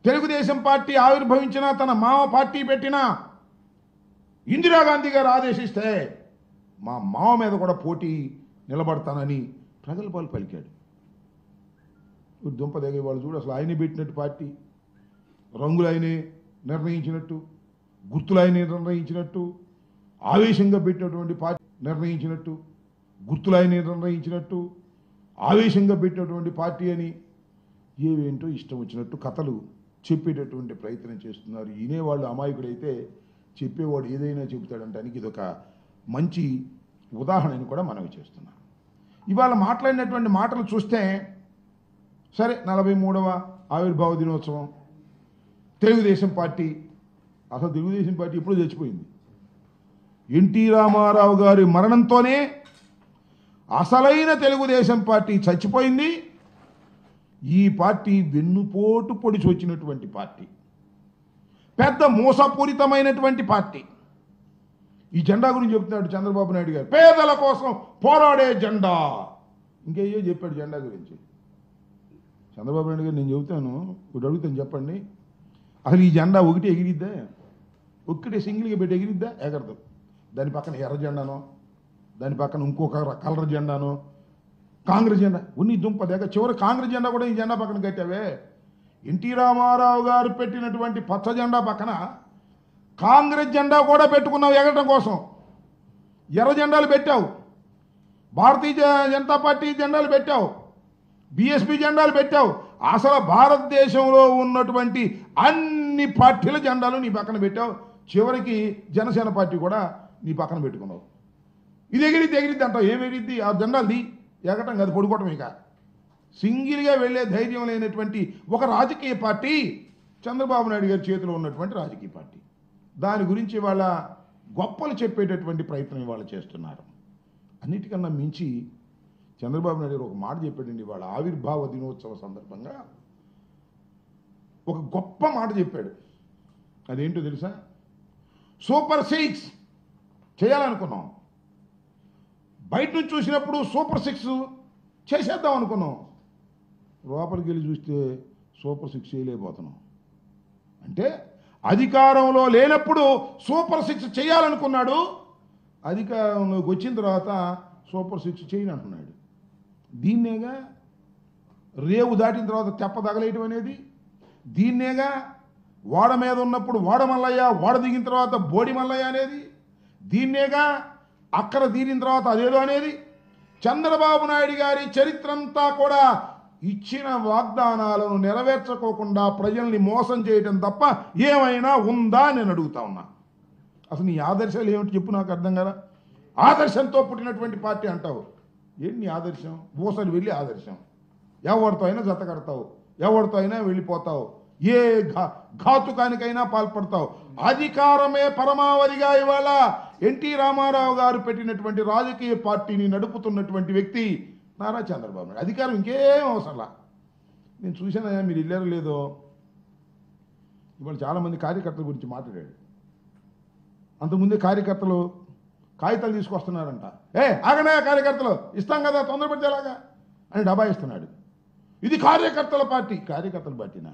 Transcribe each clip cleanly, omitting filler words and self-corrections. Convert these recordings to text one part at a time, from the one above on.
Telugu Desam party ఆవిర్భవించిన తన మామ పార్టీ పెట్టిన ఇందిరాగాంధీ గారు ఆదేశిస్తే మా మామ మీద కూడా పోటీ నిలబడతానని ప్రజల పాలు పలికాడు. దుంపదగే వాళ్ళు చూడు, అసలు ఆయనే పెట్టినట్టు పార్టీ, రంగులు ఆయనే నిర్ణయించినట్టు, గుర్తులు ఆయనే నిర్ణయించినట్టు, ఆవేశంగా పెట్టినటువంటి పార్టీ నిర్ణయించినట్టు, గుర్తులు ఆయనే నిర్ణయించినట్టు, ఆవేశంగా పెట్టినటువంటి పార్టీ అని ఏవేంటో ఇష్టం వచ్చినట్టు కథలు చెప్పేటటువంటి ప్రయత్నం చేస్తున్నారు. వినేవాళ్ళు అమాయకుడైతే చెప్పేవాడు ఏదైనా చెబుతాడంటానికి ఇదొక మంచి ఉదాహరణని కూడా మనవి చేస్తున్నాం. ఇవాళ మాట్లాడినటువంటి మాటలు చూస్తే సరే 43వ ఆవిర్భావ దినోత్సవం, తెలుగుదేశం పార్టీ, అసలు తెలుగుదేశం పార్టీ ఎప్పుడూ చచ్చిపోయింది. ఎన్టీ రామారావు గారి మరణంతోనే అసలైన తెలుగుదేశం పార్టీ చచ్చిపోయింది. ఈ పార్టీ వెన్నుపోటు పొడిచి వచ్చినటువంటి పార్టీ, పెద్ద మోసపూరితమైనటువంటి పార్టీ. ఈ జెండా గురించి చెప్తున్నాడు చంద్రబాబు నాయుడు గారు, పేదల కోసం పోరాడే జెండా. ఇంకేయో చెప్పాడు జెండా గురించి చంద్రబాబు నాయుడు గారు. నేను చెబుతాను, ఒకటి అడుగుతాను, చెప్పండి, అసలు ఈ జెండా ఒకటి ఎగిరిద్దా? ఒక్కటే సింగిల్గా పెట్టి ఎగిరిద్దా? ఎగరదు. దాని పక్కన ఎర్ర జెండానో, దాని పక్కన ఇంకొక కలర్ జెండానో, కాంగ్రెస్ జెండా ఉన్ని దుంప దగ్గర చివరి కాంగ్రెస్ జెండా కూడా ఈ జెండా పక్కన కట్టావే. ఎన్టీ రామారావు గారు పెట్టినటువంటి పచ్చ జెండా పక్కన కాంగ్రెస్ జెండా కూడా పెట్టుకున్నావు ఎగరడం కోసం. ఎర్ర జెండాలు పెట్టావు, భారతీయ జనతా పార్టీ జెండాలు పెట్టావు, బీఎస్పీ జెండాలు పెట్టావు. అసలు భారతదేశంలో ఉన్నటువంటి అన్ని పార్టీల జెండాలు నీ పక్కన పెట్టావు. చివరికి జనసేన పార్టీ కూడా నీ పక్కన పెట్టుకున్నావు. ఇది ఎగిరిద్ది అంటావు. ఏం ఎగిరిద్ది? ఆ జెండాది ఎగటం కాదు, పడుకోవటం. ఇక సింగిల్గా వెళ్ళే ధైర్యం లేనటువంటి ఒక రాజకీయ పార్టీ చంద్రబాబు నాయుడు గారి చేతిలో ఉన్నటువంటి రాజకీయ పార్టీ. దాని గురించి వాళ్ళ గొప్పలు చెప్పేటటువంటి ప్రయత్నం ఇవాళ చేస్తున్నారు. అన్నిటికన్నా మించి చంద్రబాబు నాయుడు గారు ఒక మాట చెప్పాడండి వాళ్ళ ఆవిర్భావ దినోత్సవ సందర్భంగా. ఒక గొప్ప మాట చెప్పాడు. అదేంటో తెలుసా? సూపర్ 6 చేయాలనుకున్నాం. బయట నుంచి చూసినప్పుడు సూపర్ 6 చేసేద్దాం అనుకున్నాం. లోపలికి వెళ్ళి చూస్తే సూపర్ 6 చేయలేకపోతున్నాం. అంటే అధికారంలో లేనప్పుడు సూపర్ 6 చేయాలనుకున్నాడు, అధికారంలోకి వచ్చిన తర్వాత సూపర్ 6 చేయని అంటున్నాడు. దీన్నేగా రేవు దాటిన తర్వాత తెప్ప తగలేయటం అనేది. దీన్నేగా వాడ మీద ఉన్నప్పుడు వాడ మల్లయ్య, వాడ దిగిన తర్వాత బోడి మల్లయ్య అనేది. దీన్నేగా అక్కడ తీరిన తర్వాత అదేదో అనేది. చంద్రబాబు నాయుడు గారి చరిత్ర అంతా కూడా ఇచ్చిన వాగ్దానాలను నెరవేర్చుకోకుండా ప్రజల్ని మోసం చేయటం తప్ప ఏమైనా ఉందా నేను అడుగుతా ఉన్నా. అసలు నీ ఆదర్శాలు ఏమిటి చెప్పు, నాకు అర్థం కదా. ఆదర్శంతో పుట్టినటువంటి పార్టీ అంటావు. ఏంటి నీ ఆదర్శం? ఊసలు వెళ్ళి ఆదర్శం. ఎవరితో అయినా జత కడతావు, ఎవరితో అయినా వెళ్ళిపోతావు, ఏ ఘాతుకానికైనా పాల్పడతావు. అధికారమే పరమావధిగా ఇవాళ ఎన్టీ రామారావు గారు పెట్టినటువంటి రాజకీయ పార్టీని నడుపుతున్నటువంటి వ్యక్తి నారా చంద్రబాబు నాయుడు. అధికారం ఇంకేం అవసరంలా. నేను చూసాను, మీరు వెళ్ళారో లేదో, ఇవాళ చాలామంది కార్యకర్తల గురించి మాట్లాడాడు. అంతకుముందే కార్యకర్తలు కాగితాలు తీసుకొస్తున్నారంట. ఆగనే కార్యకర్తలు ఇస్తాం కదా, తొందరపడితే ఎలాగా అని డబ్బా ఇస్తున్నాడు. ఇది కార్యకర్తల పార్టీ. కార్యకర్తల పార్టీనా?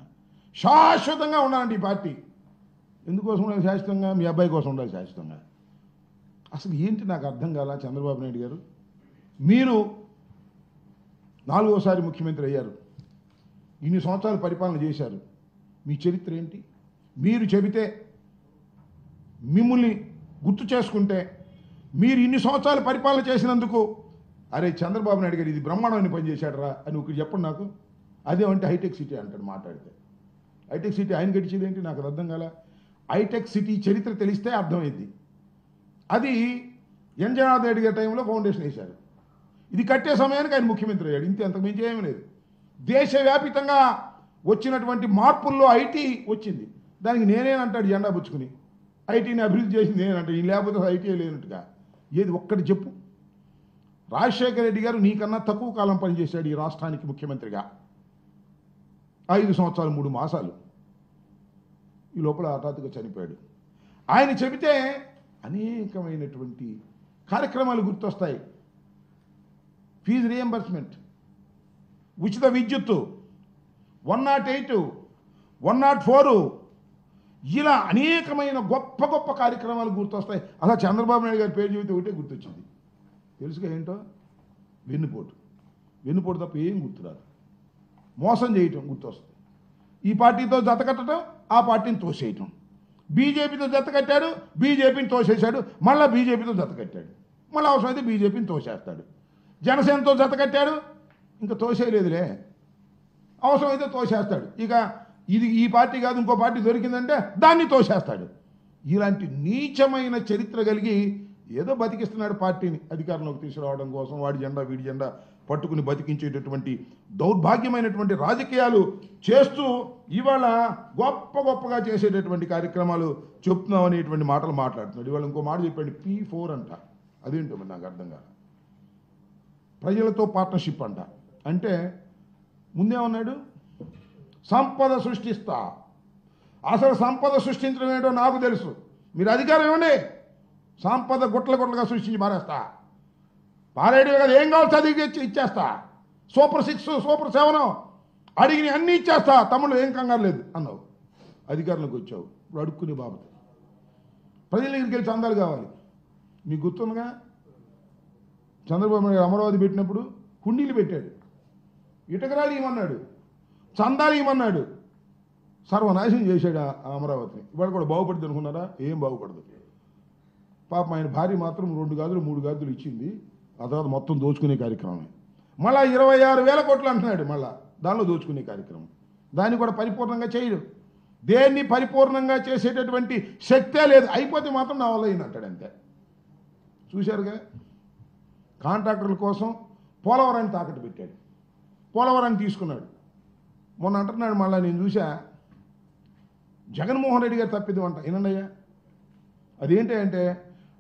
శాశ్వతంగా ఉండాలండి ఈ పార్టీ. ఎందుకోసం ఉండాలి శాశ్వతంగా? మీ అబ్బాయి కోసం ఉండాలి శాశ్వతంగా. అసలు ఏంటి నాకు అర్థం కాల. చంద్రబాబు నాయుడు గారు, మీరు 4వసారి ముఖ్యమంత్రి అయ్యారు, ఇన్ని సంవత్సరాలు పరిపాలన చేశారు. మీ చరిత్ర ఏంటి? మీరు చెబితే, మిమ్మల్ని గుర్తు చేసుకుంటే, మీరు ఇన్ని సంవత్సరాలు పరిపాలన చేసినందుకు అరే చంద్రబాబు నాయుడు గారు ఇది బ్రహ్మాండమైన పని చేశాడరా అని ఒకటి చెప్పండి నాకు. అదేమంటే హైటెక్ సిటీ అంటాడు మాట్లాడితే. హైటెక్ సిటీ ఆయన గడిచేది ఏంటి నాకు అర్థం కాల. హైటెక్ సిటీ చరిత్ర తెలిస్తే అర్థమైంది. అది ఎన్ జనార్దన్ రెడ్డి గారి టైంలో ఫౌండేషన్ వేశారు. ఇది కట్టే సమయానికి ఆయన ముఖ్యమంత్రి అయ్యాడు. ఇంతే, అంతకుమించి ఏమీ లేదు. దేశవ్యాపితంగా వచ్చినటువంటి మార్పుల్లో ఐటీ వచ్చింది. దానికి నేనేనంటాడు జెండా పుచ్చుకుని. ఐటీని అభివృద్ధి చేసింది నేనంటాడు. ఈ లేకపోతే ఐటీ లేనట్టుగా. ఏది ఒక్కటి చెప్పు. రాజశేఖర రెడ్డి గారు నీకన్నా తక్కువ కాలం పనిచేశాడు ఈ రాష్ట్రానికి ముఖ్యమంత్రిగా. 5 సంవత్సరాలు 3 మాసాలు. ఈ లోపల హఠాత్తుగా చనిపోయాడు. ఆయన చెబితే అనేకమైనటువంటి కార్యక్రమాలు గుర్తొస్తాయి. ఫీజు రియంబర్స్మెంట్, ఉచిత విద్యుత్తు, 108, 104 ఇలా అనేకమైన గొప్ప గొప్ప కార్యక్రమాలు గుర్తొస్తాయి. అలా చంద్రబాబు నాయుడు గారి పేరు చెబితే ఒకటే గుర్తొచ్చింది, తెలుసుగా ఏంటో, వెన్నుపోటు తప్ప ఏం గుర్తురాదు. మోసం చేయటం గుర్తొస్తుంది. ఈ పార్టీతో జత కట్టడం, ఆ పార్టీని తోసేయటం. బీజేపీతో జత కట్టాడు, బీజేపీని తోసేశాడు, మళ్ళీ బీజేపీతో జత కట్టాడు, మళ్ళీ అవసరమైతే బీజేపీని తోసేస్తాడు. జనసేనతో జత కట్టాడు, ఇంకా తోసేయలేదులే, అవసరమైతే తోసేస్తాడు. ఇక ఇది ఈ పార్టీ కాదు ఇంకో పార్టీ దొరికిందంటే దాన్ని తోసేస్తాడు. ఇలాంటి నీచమైన చరిత్ర కలిగి ఏదో బతికిస్తున్నాడు పార్టీని అధికారంలోకి తీసుకురావడం కోసం. వాడి జెండా వీడి జెండా పట్టుకుని బతికించేటటువంటి దౌర్భాగ్యమైనటువంటి రాజకీయాలు చేస్తూ ఇవాళ గొప్పగా చేసేటటువంటి కార్యక్రమాలు చెప్తున్నాం అనేటువంటి మాటలు మాట్లాడుతున్నాడు. ఇవాళ ఇంకో మాట చెప్పండి, P4 అంట. అదేంటో మరి నాకు అర్థం కాదు. ప్రజలతో పార్ట్నర్షిప్ అంట. అంటే ముందేమన్నాడు, సంపద సృష్టిస్తా. అసలు సంపద సృష్టించడం ఏంటో నాకు తెలుసు. మీరు అధికారం ఇవ్వండి, సంపద గుట్లగా సృష్టించి మారేస్తా. పారేడు కదా, ఏం కావాలి చదివి ఇచ్చేస్తా. సూపర్ 6 సూపర్ 7 అడిగిన అన్నీ ఇచ్చేస్తా, తమ్ముళ్ళు ఏం కంగారు లేదు అన్నావు. అధికారంలోకి వచ్చావు, ఇప్పుడు అడుక్కునే బాబు. ప్రజల దగ్గరికి వెళ్ళి చందాలు కావాలి. మీకు గుర్తుందిగా, చంద్రబాబు నాయుడు అమరావతి పెట్టినప్పుడు హుండీలు పెట్టాడు, ఇటకరాలు ఇవ్వమన్నాడు, చందాలు ఇవ్వమన్నాడు. సర్వనాశనం చేశాడు ఆ అమరావతిని. ఇవాళ కూడా బాగుపడుతుంది అనుకున్నారా? ఏం బాగుపడదు. పాపం ఆయన భార్య మాత్రం 2 గాజులు 3 గాజులు ఇచ్చింది. ఆ తర్వాత మొత్తం దోచుకునే కార్యక్రమం. మళ్ళీ 26,000 కోట్లు అంటున్నాడు, మళ్ళా దానిలో దోచుకునే కార్యక్రమం. దాన్ని కూడా పరిపూర్ణంగా చేయడు. దేన్ని పరిపూర్ణంగా చేసేటటువంటి శక్తే లేదు. అయిపోతే మాత్రం నా వల్ల అయినట్టాడు అంతే. చూశారుగా, కాంట్రాక్టర్ల కోసం పోలవరాన్ని తాకట్టు పెట్టాడు, పోలవరాన్ని తీసుకున్నాడు. మొన్న అంటున్నాడు మళ్ళీ, నేను చూసా, జగన్మోహన్ రెడ్డి గారు తప్పిదం అంట. వినండి అయ్యా, అదేంటి అంటే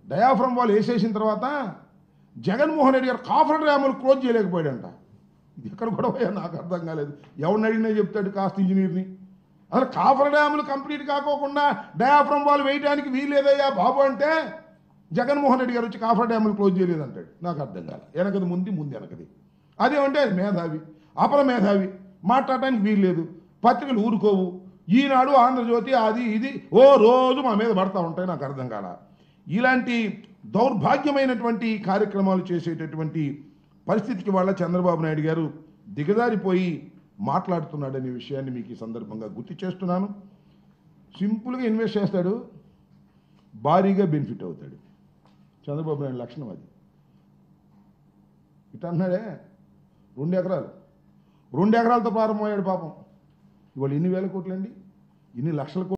డయాఫ్రమ్ వాళ్ళు వేసేసిన తర్వాత జగన్మోహన్ రెడ్డి గారు కాఫర్ డ్యాములు క్లోజ్ చేయలేకపోయాడంట. ఇది ఎక్కడ కూడా పోయా నాకు అర్థం కాలేదు. ఎవరిని అడిగినా చెప్తాడు కాస్ట్ ఇంజనీర్ని. అసలు కాఫర్ డ్యాములు కంప్లీట్ కాకోకుండా డయాఫ్రమ్ వాళ్ళు వేయడానికి వీలేదయ్యా బాబు అంటే జగన్మోహన్ రెడ్డి గారు వచ్చి కాఫర్ డ్యాములు క్లోజ్ చేయలేదంటాడు. నాకు అర్థం కాదు. వెనకది ముందు వెనకది. అదేమంటే మేధావి, అపర మేధావి, మాట్లాడటానికి వీల్లేదు. పత్రికలు ఊరుకోవు. ఈనాడు, ఆంధ్రజ్యోతి, అది ఇది ఓ రోజు మా మీద పడతా ఉంటాయి. నాకు అర్థం కాల. ఇలాంటి దౌర్భాగ్యమైనటువంటి కార్యక్రమాలు చేసేటటువంటి పరిస్థితికి వాళ్ళ చంద్రబాబు నాయుడు గారు దిగజారిపోయి మాట్లాడుతున్నాడనే విషయాన్ని మీకు ఈ సందర్భంగా గుర్తు చేస్తున్నాను. సింపుల్గా ఇన్వెస్ట్ చేస్తాడు, భారీగా బెనిఫిట్ అవుతాడు. చంద్రబాబు నాయుడు లక్షణం అది. ఇట అన్నాడే, 2 ఎకరాలతో ప్రారంభమయ్యాడు పాపం. ఇవాళ ఎన్ని వేల కోట్లండి, ఎన్ని లక్షల కోట్లు.